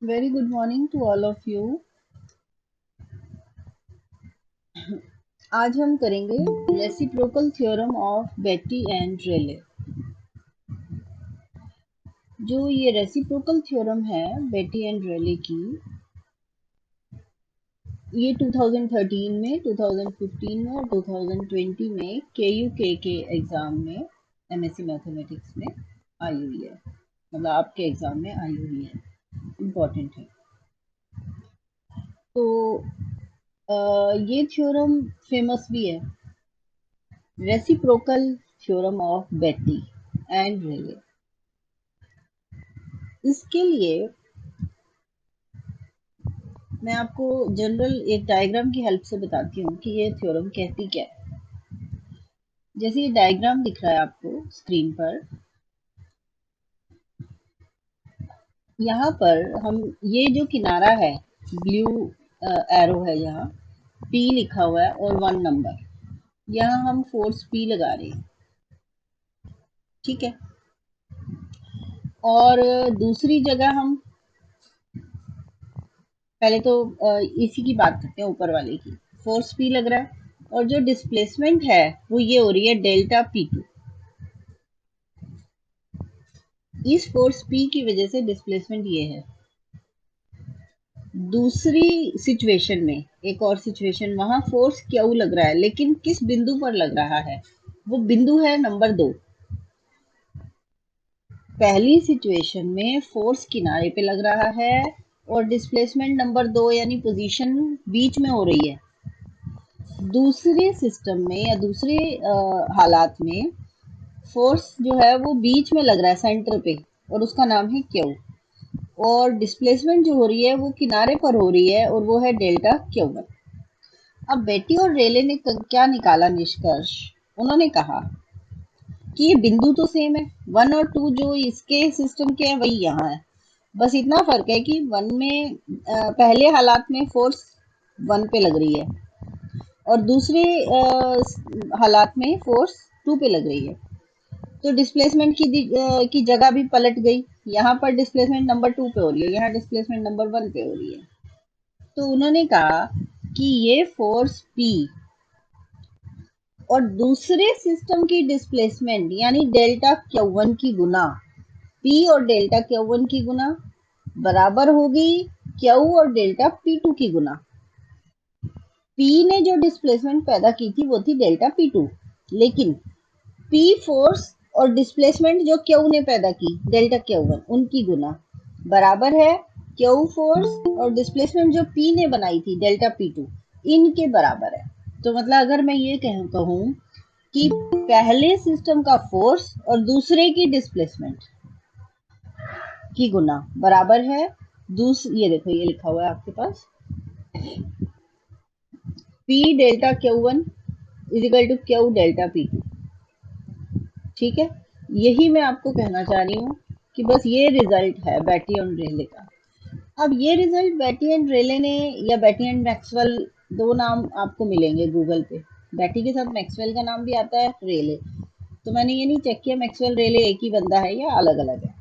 Very good morning to all of you. आज हम करेंगे रेसिप्रोकल थ्योरम ऑफ बेटी एंड रेले। जो ये रेसिप्रोकल थ्योरम है बेटी एंड रेले की, ये 2013 में, 2015 में और 2020 में केयूके के एग्जाम में एमएससी मैथमेटिक्स में आई हुई है। मतलब आपके एग्जाम में आई हुई है, इम्पोर्टेंट है। तो ये थ्योरम फेमस भी है, रेसिप्रोकल थ्योरम ऑफ बेटी एंड रेले। इसके लिए मैं आपको जनरल एक डायग्राम की हेल्प से बताती हूँ कि ये थ्योरम कहती क्या है। जैसे ये डायग्राम दिख रहा है आपको स्क्रीन पर, यहाँ पर हम ये जो किनारा है, ब्लू एरो है, यहाँ P लिखा हुआ है और 1 नंबर, यहाँ हम फोर्स P लगा रहे हैं, ठीक है। और दूसरी जगह हम पहले तो इसी की बात करते हैं, ऊपर वाले की। फोर्स P लग रहा है और जो डिस्प्लेसमेंट है वो ये हो रही है डेल्टा P2। इस फोर्स P की वजह से डिस्प्लेसमेंट ये है। दूसरी सिचुएशन में, एक और सिचुएशन, वहां फोर्स Q लग रहा है, लेकिन किस बिंदु पर लग रहा है? वो बिंदु है नंबर 2। पहली सिचुएशन में फोर्स किनारे पे लग रहा है और डिस्प्लेसमेंट नंबर 2 यानी पोजीशन बीच में हो रही है। दूसरे सिस्टम में या दूसरे हालात में फोर्स जो है वो बीच में लग रहा है, सेंटर पे, और उसका नाम है Q। और डिस्प्लेसमेंट जो हो रही है वो किनारे पर हो रही है और वो है डेल्टा Q1। अब बेटी और रेले ने क्या निकाला निष्कर्ष? उन्होंने कहा कि ये बिंदु तो सेम है, 1 और 2 जो इसके सिस्टम के हैं वही यहाँ है। बस इतना फर्क है कि 1 में पहले हालात में फोर्स 1 पे लग रही है और दूसरे हालात में फोर्स 2 पे लग रही है। तो डिस्प्लेसमेंट की जगह भी पलट गई। यहाँ पर डिस्प्लेसमेंट नंबर 2 पे हो रही है, यहाँ डिस्प्लेसमेंट नंबर 1 पे हो रही है। तो उन्होंने कहा कि ये फोर्स P और दूसरे सिस्टम की डिस्प्लेसमेंट यानी डेल्टा Q1 की गुना, P और डेल्टा Q1 की गुना बराबर होगी Q और डेल्टा P2 की गुना। P ने जो डिस्प्लेसमेंट पैदा की थी वो थी डेल्टा P2, लेकिन P फोर्स और डिस्प्लेसमेंट जो Q ने पैदा की डेल्टा Q1, उनकी गुना बराबर है Q फोर्स और डिस्प्लेसमेंट जो P ने बनाई थी डेल्टा P2, इनके बराबर है। तो मतलब अगर मैं ये कहूँ कि पहले सिस्टम का फोर्स और दूसरे की डिस्प्लेसमेंट की गुना बराबर है ये देखो, ये लिखा हुआ है आपके पास, P delta Q1 equal to Q delta P2। ठीक है, यही मैं आपको कहना चाह रही हूँ कि बस ये रिजल्ट है बेटी एंड रेले का। अब ये रिजल्ट बेटी एंड रेले ने, या बेटी एंड मैक्सवेल, दो नाम आपको मिलेंगे गूगल पे। बेटी के साथ मैक्सवेल का नाम भी आता है, रेले। तो मैंने ये नहीं चेक किया मैक्सवेल रेले एक ही बंदा है या अलग अलग है।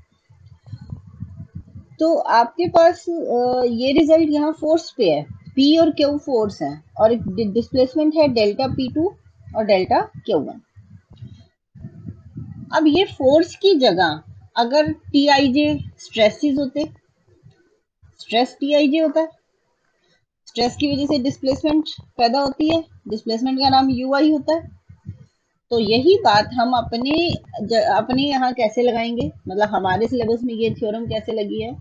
तो आपके पास ये रिजल्ट यहाँ फोर्स पे है, P और Q फोर्स है और डिस्प्लेसमेंट है डेल्टा P2 और डेल्टा Q1। अब ये फोर्स की जगह अगर TIJ स्ट्रेसेस होते, स्ट्रेस TIJ होता है, स्ट्रेस की वजह से डिस्प्लेसमेंट पैदा होती है, डिस्प्लेसमेंट का नाम UI होता है। तो यही बात हम अपने यहाँ कैसे लगाएंगे, मतलब हमारे सिलेबस में ये थ्योरम कैसे लगी है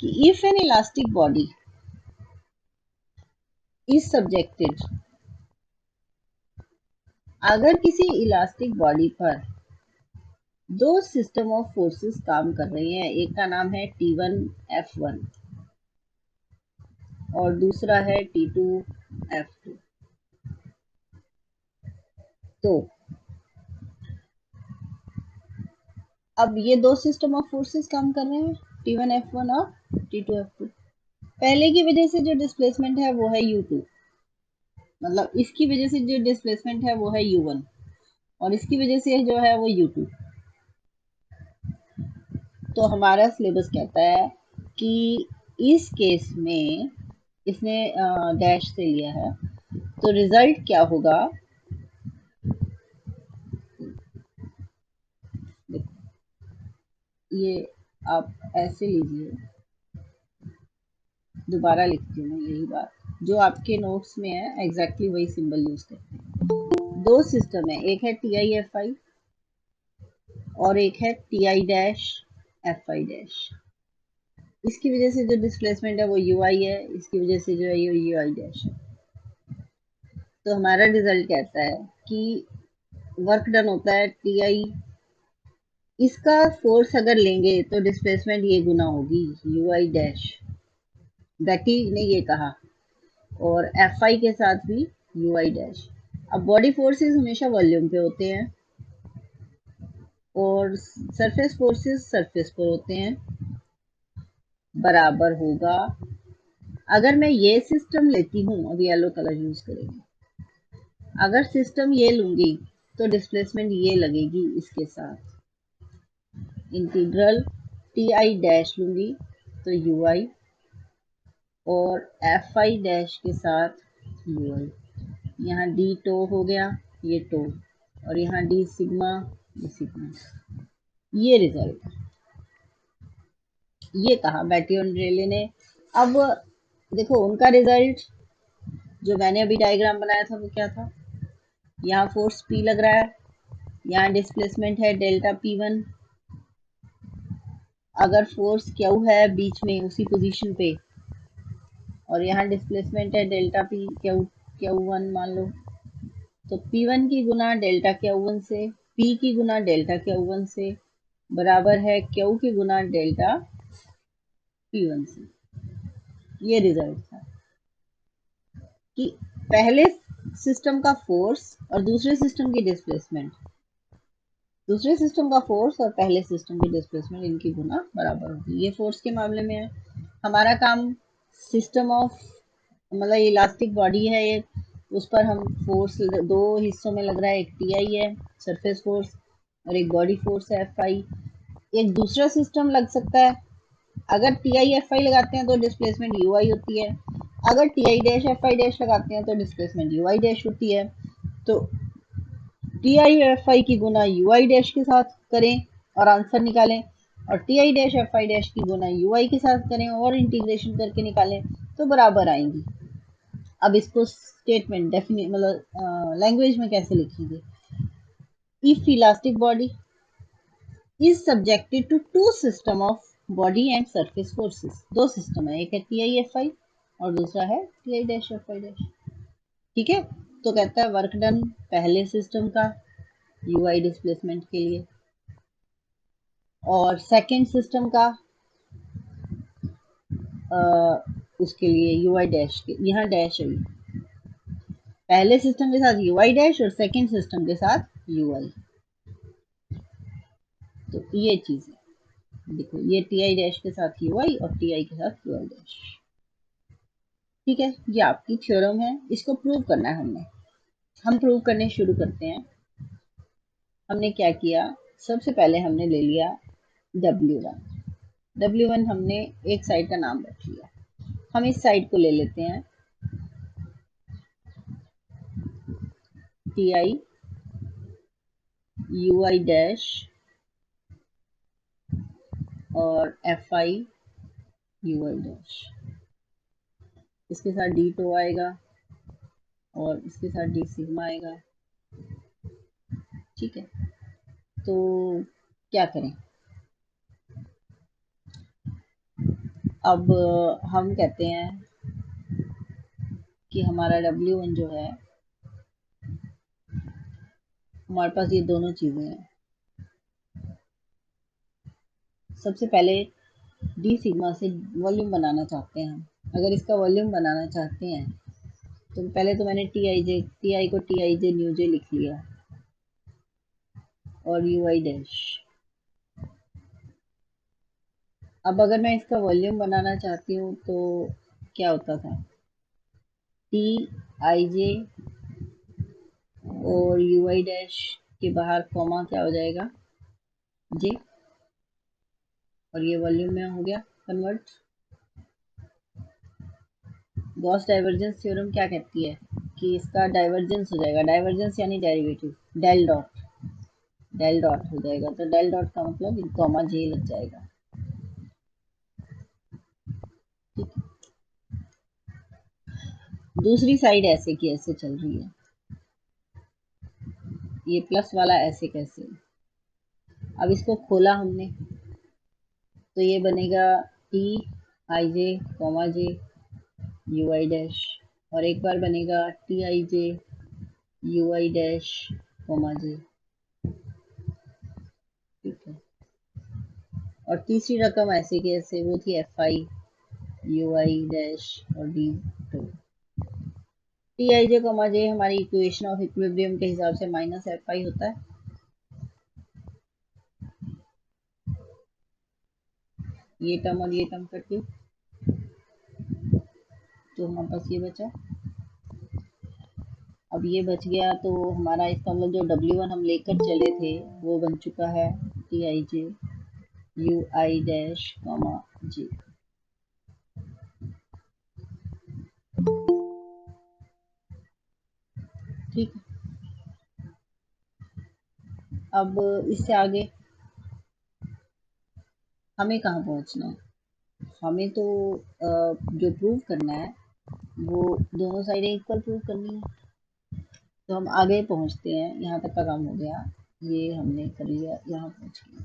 कि if N elastic body is subjected, अगर किसी इलास्टिक बॉडी पर दो सिस्टम ऑफ फोर्सेस काम कर रहे हैं, एक का नाम है T1 F1 और दूसरा है T2 F2, तो अब ये दो सिस्टम ऑफ फोर्सेस काम कर रहे हैं, T1 F1 और T2 F2। पहले की वजह से जो डिस्प्लेसमेंट है वो है U2, मतलब इसकी वजह से जो डिस्प्लेसमेंट है वो है U1 और इसकी वजह से जो है वो U2। तो हमारा सिलेबस कहता है कि इस केस में इसने डैश से लिया है, तो रिजल्ट क्या होगा? देखो, ये आप ऐसे लीजिए, दोबारा लिखती हूँ मैं यही बात जो आपके नोट्स में है, एग्जैक्टली वही सिंबल यूज करते हैं। दो सिस्टम है, एक है टी आई एफ आई और एक है T I dash F I dash. इसकी वजह से जो डिस्प्लेसमेंट है वो यू आई है, इसकी वजह से जो है ये यू आई डैश है। तो हमारा रिजल्ट कहता है कि वर्क डन होता है टी आई, इसका फोर्स अगर लेंगे तो डिस्प्लेसमेंट ये गुना होगी यू आई डैश, बेटी ने ये कहा, और एफ आई के साथ भी यू आई डैश। अब बॉडी फोर्सेस हमेशा वॉल्यूम पे होते हैं और सरफेस फोर्सेस सरफेस पर होते हैं, बराबर होगा। अगर मैं ये सिस्टम लेती हूँ, अब येलो कलर यूज करेंगे, अगर सिस्टम ये लूंगी तो डिस्प्लेसमेंट ये लगेगी इसके साथ, इंटीग्रल टी आई डैश लूंगी तो यू आई, और एफ आई डैश के साथ यू आई। यहाँ डी टो हो गया, ये टो, और यहाँ डी सिग्मा, ये सिग्मा। ये रिजल्ट ये कहा बैटी और रेले ने। अब देखो उनका रिजल्ट जो मैंने अभी डायग्राम बनाया था वो क्या था, यहाँ फोर्स पी लग रहा है, यहाँ डिस्प्लेसमेंट है डेल्टा पी वन। अगर फोर्स क्यू है बीच में उसी पोजीशन पे, और यहाँ डिस्प्लेसमेंट है delta P Q Q one मान लो, तो पी वन की गुना डेल्टा क्यू वन से, पी की गुना डेल्टा क्यू वन से, बराबर है क्यू की गुना डेल्टा पी वन से। ये रिजल्ट था कि पहले सिस्टम का फोर्स और दूसरे सिस्टम की डिस्प्लेसमेंट, दूसरे सिस्टम का फोर्स और पहले सिस्टम की डिस्प्लेसमेंट, इनकी गुना बराबर होगी। ये फोर्स के मामले में है। हमारा काम सिस्टम ऑफ, मतलब इलास्टिक बॉडी है ये, उस पर हम फोर्स दो हिस्सों में लग रहा है, एक टी आई है सरफेस फोर्स और एक बॉडी फोर्स है एफ आई। एक दूसरा सिस्टम लग सकता है, अगर टी आई एफ आई लगाते हैं तो डिस्प्लेसमेंट यू आई होती है, अगर T I dash F I dash लगाते हैं तो डिस्प्लेसमेंट यू आई डैश होती है। तो टी आई एफ आई की गुना यू आई डैश के साथ करें और आंसर निकालें, और T I dash F I dash की गुना यू आई के साथ करें और इंटीग्रेशन करके निकालें, तो बराबर आएंगी। अब इसको स्टेटमेंट डेफिनेट मतलब लैंग्वेज में कैसे लिखेंगे? If elastic body is subjected to two system of body and surface forces, दो सिस्टम है, एक है टी आई एफ आई और दूसरा है T I dash F I dash. ठीक है, तो कहता है वर्क डन पहले सिस्टम का यू आई डिस्प्लेसमेंट के लिए, और सेकेंड सिस्टम का उसके लिए यू आई डैश के, यहाँ डैश है, पहले सिस्टम के साथ यू आई डैश और सेकेंड सिस्टम के साथ यू आई। तो ये चीज है, देखो ये टी आई डैश के साथ यू आई और टी आई के साथ यू आई डैश। ठीक है, ये आपकी थ्योरम है, इसको प्रूव करना है हमने। हम प्रूव करने शुरू करते हैं। हमने क्या किया, सबसे पहले हमने ले लिया W1। W1 हमने एक साइड का नाम रख लिया, हम इस साइड को ले लेते हैं T I U I dash और F I U I dash. इसके साथ डी टो आएगा और इसके साथ डी सिग्मा आएगा। ठीक है, तो क्या करें? अब हम कहते हैं कि हमारा W1 जो है, हमारे पास ये दोनों चीज़ें हैं। सबसे पहले डी सिग्मा से वॉल्यूम बनाना चाहते हैं हम। अगर इसका वॉल्यूम बनाना चाहते हैं तो पहले तो मैंने टी आई को टी आई जे न्यू जे लिख लिया और यू आई डैश। अब अगर मैं इसका वॉल्यूम बनाना चाहती हूँ तो क्या होता था, टी आई जे और यू आई डैश के बाहर कॉमा क्या हो जाएगा, जे, और ये वॉल्यूम में हो गया कन्वर्ट। गॉस डाइवर्जेंस थ्योरम क्या कहती है कि इसका डाइवर्जेंस हो जाएगा, डाइवर्जेंस यानी डेरिवेटिव, डेल डॉट हो जाएगा। तो डेल डॉट का मतलब कॉमा जे लग जाएगा। ठीक है। दूसरी साइड ऐसे की ऐसे चल रही है, ये प्लस वाला ऐसे कैसे। अब इसको खोला हमने तो ये बनेगा T I J comma J U I dash, और एक बार बनेगा T I J U I dash comma J. ठीक है। और तीसरी रकम ऐसे की ऐसे वो थी F I U I dash और D two. T I J comma J हमारी इक्वेशन ऑफ इक्विलिब्रियम के हिसाब से माइनस एफ आई होता है। ये टर्म और ये टर्म करके तो हमारे पास ये बचा। अब ये बच गया तो हमारा इसका मतलब जो W1 हम लेकर चले थे वो बन चुका है T I J U I dash comma J. ठीक है। अब इससे आगे हमें कहाँ पहुँचना है? हमें तो जो प्रूव करना है वो दोनों साइडें इक्वल प्रूव करनी है। तो हम आगे पहुँचते हैं, यहाँ तक का काम हो गया, ये हमने कर लिया, यहाँ पहुँच गए।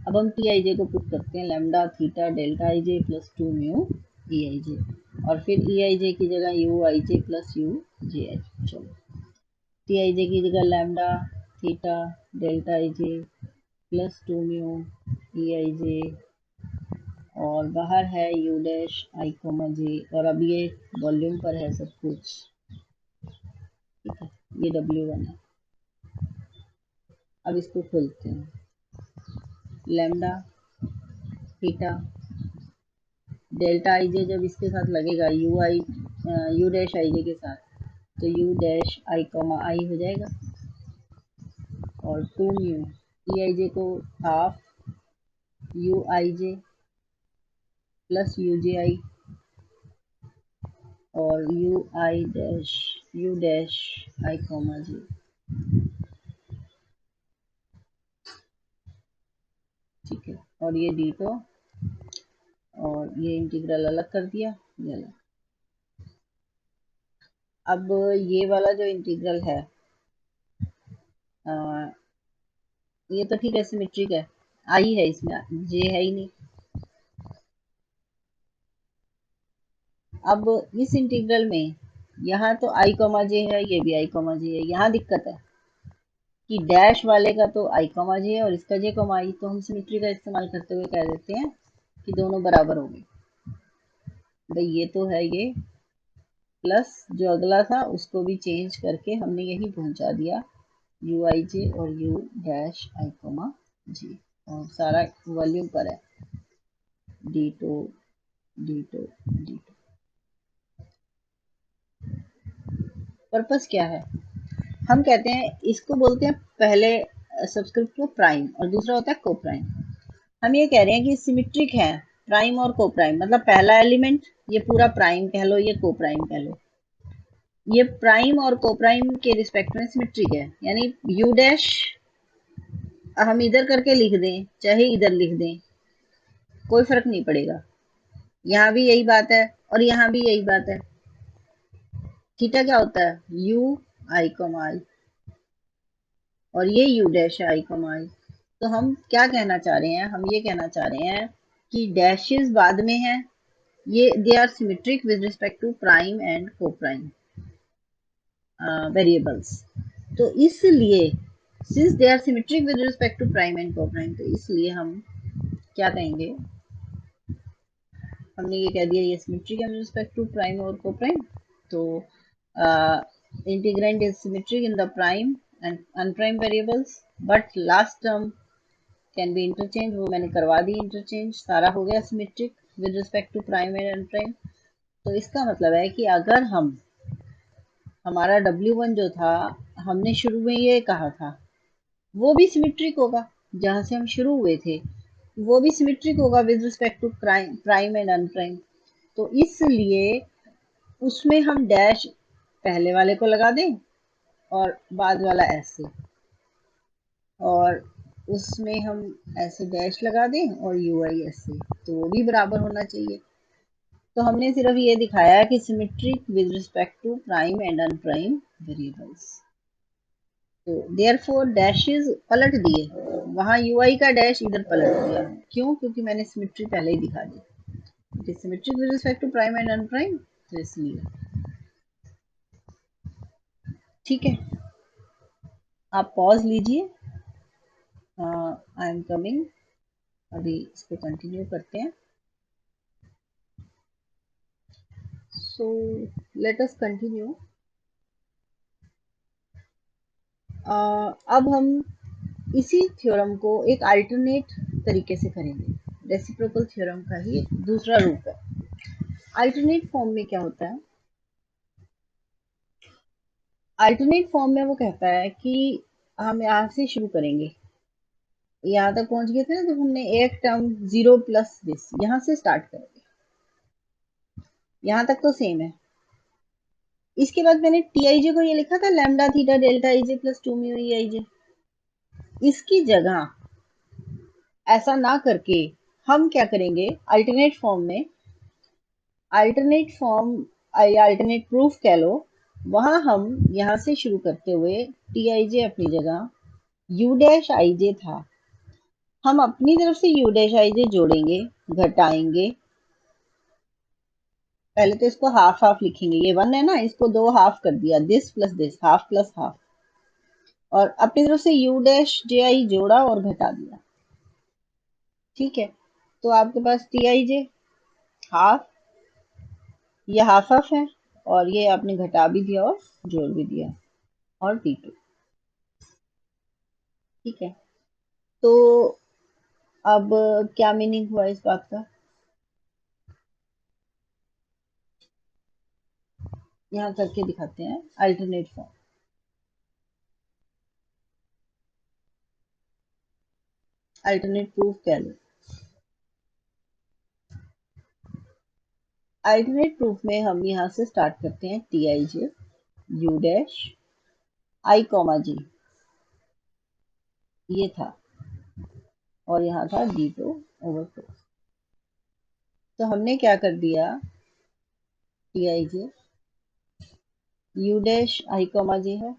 अब हम टी आई जे को पुट करते हैं lambda theta delta I J plus 2 mu E I J, और फिर ई आई जे की जगह U I J plus U J I. चलो टी आई जे की जगह lambda theta delta I J plus 2 mu E I J, और बाहर है U dash I comma J, और अब ये वॉल्यूम पर है सब कुछ। ठीक है। ये W1 है। अब इसको खोलते हैं, लैम्डा थीटा डेल्टा आई जे जब इसके साथ लगेगा यू डैश आई जे के साथ, तो U dash I comma I हो जाएगा, और 2 म्यू ई आई जे को half U I J plus U J I, और U dash I comma J. ठीक है। और ये डी तो, और ये इंटीग्रल अलग कर दिया, ये अलग। अब ये वाला जो इंटीग्रल है आ, ये तो ठीक है सिमेट्रिक है, आई है इसमें जे है ही नहीं। अब इस इंटीग्रल में यहाँ तो आई कॉमा जे है, ये भी आई कॉमा जे है। यहाँ दिक्कत है कि डैश वाले का तो आई कॉमा जे है और इसका जे कॉमा आई, तो हम सिमेट्री का इस्तेमाल करते हुए कह देते हैं कि दोनों बराबर हो गए। भाई ये तो है ये, प्लस जो अगला था उसको भी चेंज करके हमने यही पहुंचा दिया यू आई जे और U dash I comma G, और सारा वॉल्यूम पर है D two D two D two. Purpose क्या है? हम कहते हैं इसको बोलते हैं पहले सब्सक्रिप्ट को प्राइम और दूसरा होता है को प्राइम। हम ये कह रहे हैं कि सिमेट्रिक है प्राइम और को प्राइम, मतलब पहला एलिमेंट ये पूरा प्राइम कह लो, ये को प्राइम कह लो। ये प्राइम और को प्राइम के रिस्पेक्ट में सिमेट्रिक है, यानी यू डैश हम इधर करके लिख दें चाहे इधर लिख दें कोई फर्क नहीं पड़ेगा। यहाँ भी यही बात है और यहाँ भी यही बात है। थीटा क्या होता है यू आई कॉमा आई, और ये यू डैश आई कॉमा आई। तो हम क्या कहना चाह रहे हैं? हम ये कहना चाह रहे हैं कि डैशेस बाद में है, ये they are symmetric with respect to prime and co prime variables. तो इसलिए since they are symmetric with respect to prime and co prime, तो इसलिए हम क्या कहेंगे, हमने ये कह दिया ये सिमेट्रिक है विद रिस्पेक्ट टू प्राइम और को प्राइम। तो integrand is symmetric in the prime and unprime variables, but last term can be interchange, वो मैंने करवा दी इंटरचेंज, सारा हो गया symmetric with respect to prime and unprime. तो इसका मतलब है कि अगर हम हमारा W1 जो था हमने शुरू में ये कहा था वो भी सिमेट्रिक होगा, जहां से हम शुरू हुए थे वो भी सिमेट्रिक होगा with respect to prime and unprime. तो इसलिए उसमें हम डैश पहले वाले को लगा दें और बाद वाला ऐसे, और उसमें हम ऐसे डैश लगा दें और यूआई ऐसे, तो वो भी बराबर होना चाहिए। तो हमने सिर्फ ये दिखाया कि symmetric with respect to prime and unprime variables. तो देयरफॉर डैशेस पलट दिए, वहां यूआई का डैश इधर पलट दिया। क्यों? क्योंकि मैंने सिमेट्री पहले ही दिखा दी, symmetric with respect to prime and unprime, तो इसलिए। ठीक है, आप पॉज लीजिए, आई एम कमिंग, अभी इसको कंटिन्यू करते हैं। So let us continue. अब हम इसी थ्योरम को एक अल्टरनेट तरीके से करेंगे। रेसिप्रोकल थ्योरम का ही दूसरा रूप है। अल्टरनेट फॉर्म में क्या होता है? अल्टरनेट फॉर्म में वो कहता है कि हम यहाँ से शुरू करेंगे, यहाँ तक पहुंच गए थे ना जब हमने एक टर्म 0 प्लस दिस, यहाँ से स्टार्ट करेंगे, यहाँ तक तो सेम है। इसके बाद मैंने टी आई जे को ये लिखा था lambda theta delta I J plus 2 mu E I J. इसकी जगह ऐसा ना करके हम क्या करेंगे, अल्टरनेट फॉर्म में, अल्टरनेट फॉर्म या अल्टरनेट प्रूफ कह लो, वहां हम यहाँ से शुरू करते हुए टी आई जे अपनी जगह, यू डैश आई जे था, हम अपनी तरफ से यू डैश आई जे जोड़ेंगे, घटाएंगे। पहले तो इसको हाफ हाफ लिखेंगे, ये वन है ना, इसको दो हाफ कर दिया, this plus this, half plus half, और अपनी तरफ से यू डैश जे आई जोड़ा और घटा दिया। ठीक है, तो आपके पास टी आई जे हाफ, ये हाफ हाफ है, और ये आपने घटा भी दिया और जोड़ भी दिया, और टी टू। ठीक है, तो अब क्या मीनिंग हुआ इस बात का? यहाँ करके दिखाते हैं अल्टरनेट फॉर्म। अल्टरनेट प्रूफ कह लो। अल्टरनेट प्रूफ में हम यहाँ से स्टार्ट करते हैं T I J U dash I comma G, ये था, और यहाँ था डी टू ओवर टू। तो हमने क्या कर दिया, T I J U dash I comma G है,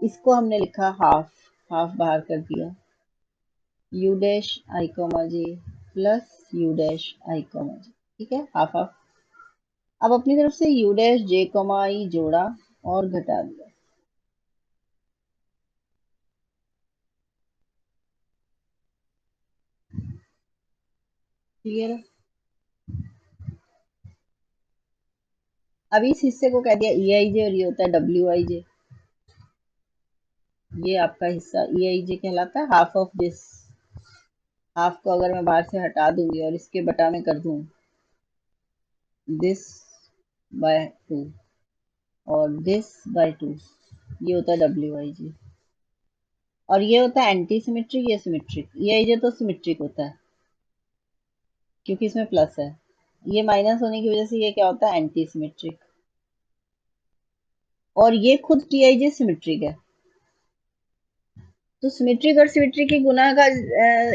इसको हमने लिखा हाफ, हाफ बाहर कर दिया, U dash I comma J plus U dash I comma J. ठीक है, हाफ हाफ। अब अपनी तरफ से U dash J comma I जोड़ा और घटा दिया। क्लियर है? अब इस हिस्से को कह दिया ई आई जे, और ये होता है डब्ल्यू आई जे। ये आपका हिस्सा ई आई जे कहलाता है, हाफ ऑफ दिस। हाफ को अगर मैं बाहर से हटा दूंगी और इसके बटा में कर दूं दिस बाय टू और दिस बाय टू, ये होता है डब्ल्यू आई जे। और ये होता है एंटी सिमेट्रिक, ये सिमेट्रिक। ई आई जे तो सिमेट्रिक होता है क्योंकि इसमें प्लस है, ये माइनस होने की वजह से ये क्या होता है, एंटी सिमेट्रिक। और ये खुद टी आई जे सिमेट्रिक है। तो सिमेट्रिक और सिमेट्रिक के गुना का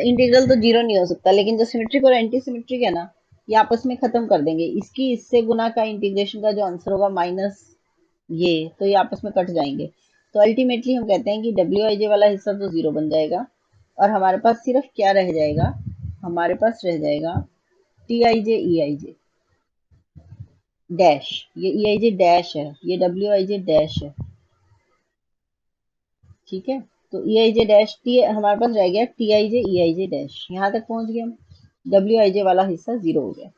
इंटीग्रल तो जीरो नहीं हो सकता, लेकिन जो सिमेट्रिक और एंटी सिमेट्रिक है ना, ये आपस में खत्म कर देंगे। इसकी इससे गुना का इंटीग्रेशन का जो आंसर होगा माइनस ये, तो ये आपस में कट जाएंगे। तो अल्टीमेटली हम कहते हैं कि डब्ल्यू आई जे वाला हिस्सा तो जीरो बन जाएगा, और हमारे पास सिर्फ क्या रह जाएगा, हमारे पास रह जाएगा T I J E I J dash. ये ई आई जे डैश है, ये डब्ल्यू आई जे डैश है। ठीक है, तो ई आई जे डैश टी हमारे पास रह गया, T I J E I J dash, यहाँ तक पहुंच गए हम। डब्ल्यू आई जे वाला हिस्सा जीरो हो गया।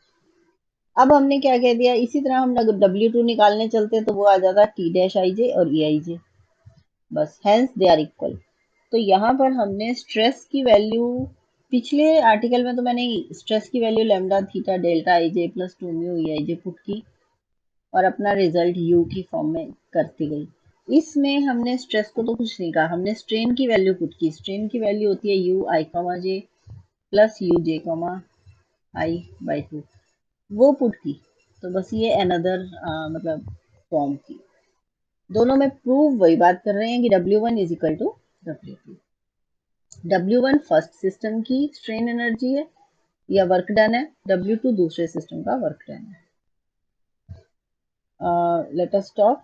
अब हमने क्या कह दिया, इसी तरह हम डब्ल्यू टू निकालने चलते तो वो आ जाता टी डैश आई जे और ई आई जे, बस हेंस दे आर इक्वल। तो यहाँ पर हमने स्ट्रेस की वैल्यू, पिछले आर्टिकल में तो मैंने स्ट्रेस की value lambda theta delta I J plus 2 mu E I J put की, और अपना रिजल्ट यू की फॉर्म में करती गई। इसमें हमने स्ट्रेस को तो कुछ नहीं कहा, हमने स्ट्रेन की वैल्यू पुट की। स्ट्रेन की वैल्यू होती है you I comma J plus U J comma I by two. वो पुट की, तो बस ये अनदर मतलब फॉर्म की। दोनों में प्रूव वही बात कर रहे हैं कि W1 is equal to W2। W1 first system की स्ट्रेन एनर्जी है या वर्क डन है, W2 दूसरे सिस्टम का वर्क डन है। Let us talk